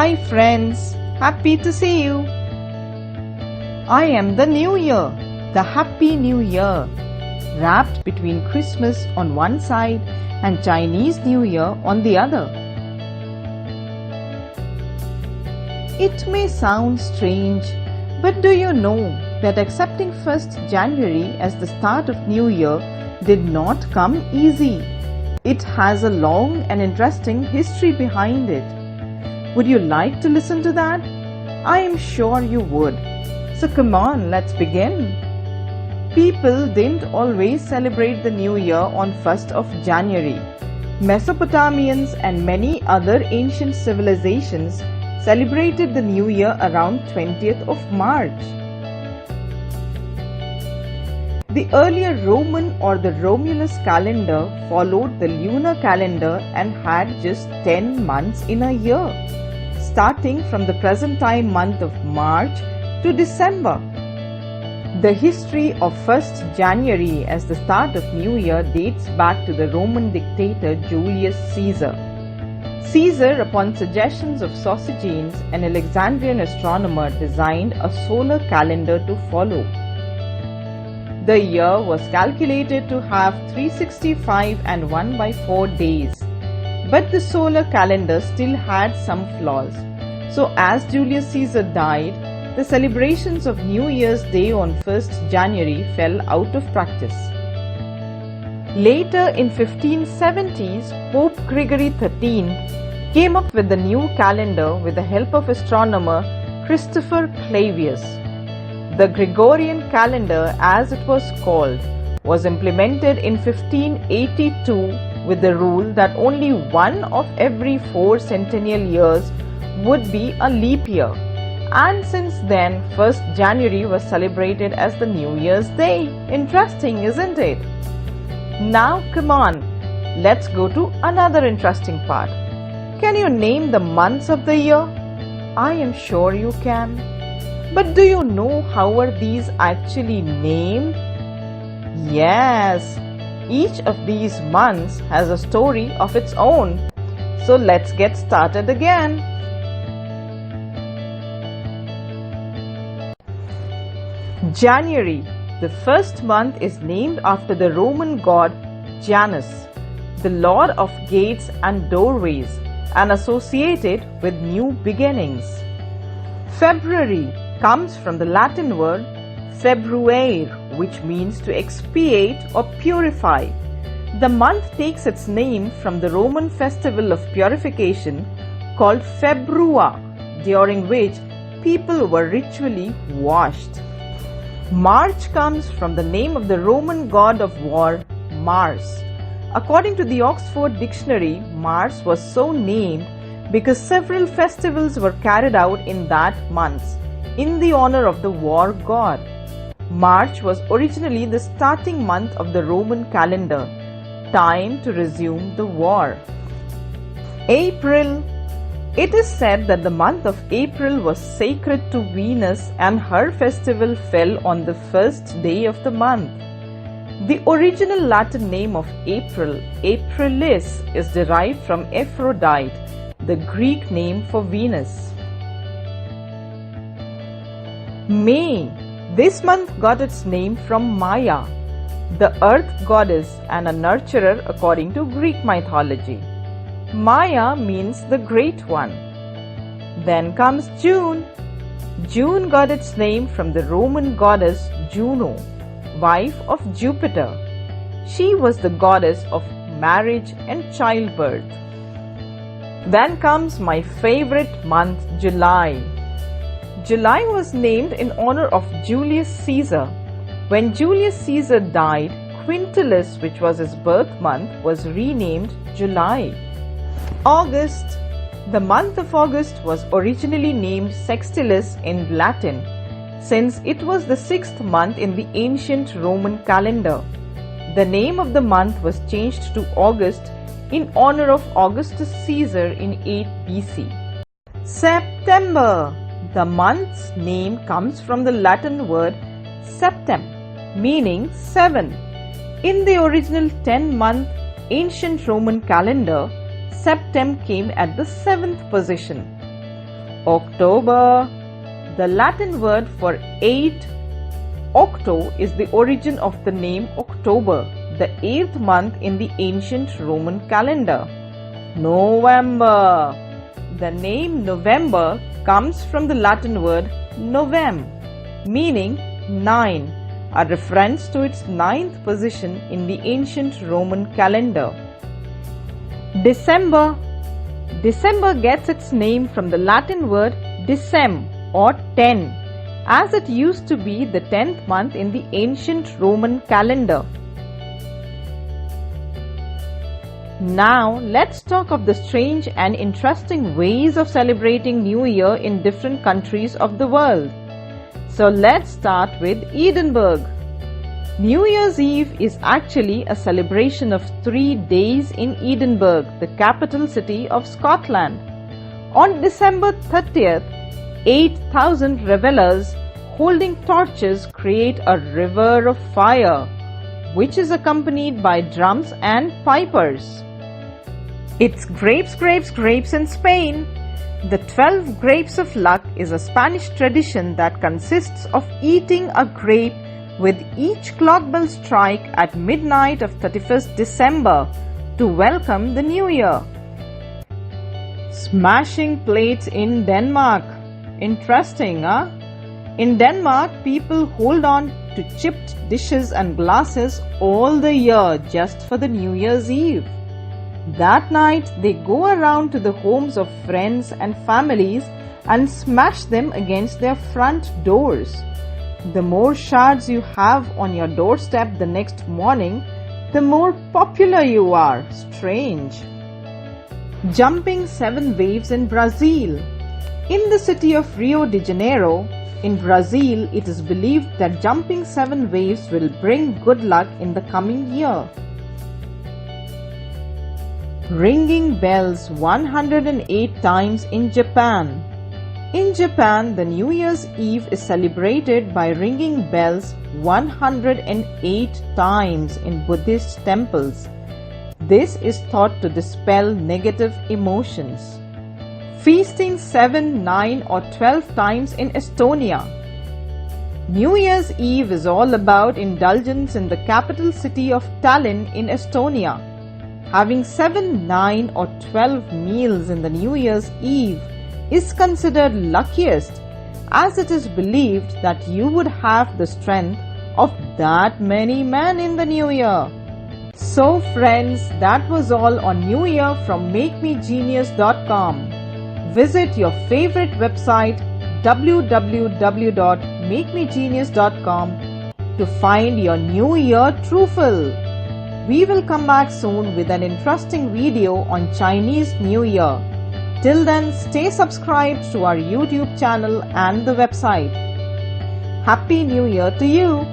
Hi friends, happy to see you. I am the New Year, the Happy New Year, wrapped between Christmas on one side and Chinese New Year on the other. It may sound strange, but do you know that accepting 1st January as the start of New Year did not come easy? It has a long and interesting history behind it. Would you like to listen to that? I am sure you would. So come on, let's begin. People didn't always celebrate the New Year on 1st of January. Mesopotamians and many other ancient civilizations celebrated the New Year around 20th of March. The earlier Roman or the Romulus Calendar followed the lunar calendar and had just 10 months in a year, starting from the present time month of March to December. The history of 1st January as the start of New Year dates back to the Roman Dictator Julius Ceaser. Caesar, upon suggestions of Sosigenes, an Alexandrian astronomer, designed a solar calendar to follow. The year was calculated to have 365 and 1/4 days, but the solar calendar still had some flaws. So as Julius Caesar died, the celebrations of New Year's Day on 1st January fell out of practice. Later in 1570s, Pope Gregory XIII came up with the new calendar with the help of astronomer Christopher Clavius. The Gregorian calendar, as it was called, was implemented in 1582 with the rule that only one of every 4 centennial years would be a leap year. And since then, 1st January was celebrated as the New Year's Day. Interesting, isn't it? Now come on, let's go to another interesting part. Can you name the months of the year? I am sure you can. But do you know how are these actually named? Yes, each of these months has a story of its own. So let's get started again. January, the first month, is named after the Roman god Janus, the lord of gates and doorways, and associated with new beginnings. February comes from the Latin word februare, which means to expiate or purify. The month takes its name from the Roman festival of purification called Februa, during which people were ritually washed. March comes from the name of the Roman god of war, Mars. According to the Oxford Dictionary, Mars was so named because several festivals were carried out in that month in the honor of the war god. March was originally the starting month of the Roman calendar, time to resume the war. April. It is said that the month of April was sacred to Venus and her festival fell on the first day of the month. The original Latin name of April, Aprilis, is derived from Aphrodite, the Greek name for Venus. May. This month got its name from Maya, the earth goddess and a nurturer according to Greek mythology. Maya means the Great One. Then comes June. June got its name from the Roman goddess Juno, wife of Jupiter. She was the goddess of marriage and childbirth. Then comes my favorite month, July. July was named in honor of Julius Caesar. When Julius Caesar died, Quintilis, which was his birth month, was renamed July. August. The month of August was originally named Sextilis in Latin, since it was the 6th month in the ancient Roman calendar. The name of the month was changed to August in honor of Augustus Caesar in 8 BC. September. The month's name comes from the Latin word septem, meaning 7. In the original 10-month ancient Roman calendar, Septem came at the 7th position. October. The Latin word for 8, octo, is the origin of the name October, the 8th month in the ancient Roman calendar. November. The name November comes from the Latin word novem, meaning 9, a reference to its 9th position in the ancient Roman calendar. December. December gets its name from the Latin word decem or 10, as it used to be the 10th month in the ancient Roman calendar. Now let's talk of the strange and interesting ways of celebrating New Year in different countries of the world. So let's start with Edinburgh. New Year's Eve is actually a celebration of 3 days in Edinburgh, the capital city of Scotland. On December 30th, 8,000 revelers holding torches create a river of fire, which is accompanied by drums and pipers. It's grapes, grapes, grapes in Spain. The 12 grapes of luck is a Spanish tradition that consists of eating a grape with each clock bell strike at midnight of 31st December to welcome the new year. Smashing plates in Denmark. Interesting, huh? In Denmark, people hold on to chipped dishes and glasses all the year just for the New Year's Eve. That night, they go around to the homes of friends and families and smash them against their front doors. The more shards you have on your doorstep the next morning, the more popular you are. Strange. Jumping 7 waves in Brazil. In the city of Rio de Janeiro, in Brazil, it is believed that jumping 7 waves will bring good luck in the coming year. Ringing bells 108 times in Japan. In Japan, the New Year's Eve is celebrated by ringing bells 108 times in Buddhist temples. This is thought to dispel negative emotions. Feasting 7, 9 or 12 times in Estonia. New Year's Eve is all about indulgence in the capital city of Tallinn in Estonia. Having 7, 9 or 12 meals in the New Year's Eve is considered luckiest, as it is believed that you would have the strength of that many men in the new year. So friends, that was all on New Year from MakeMeGenius.com. Visit your favorite website www.makemegenius.com to find your New Year truffle. We will come back soon with an interesting video on Chinese New Year. Till then, stay subscribed to our YouTube channel and the website. Happy New Year to you!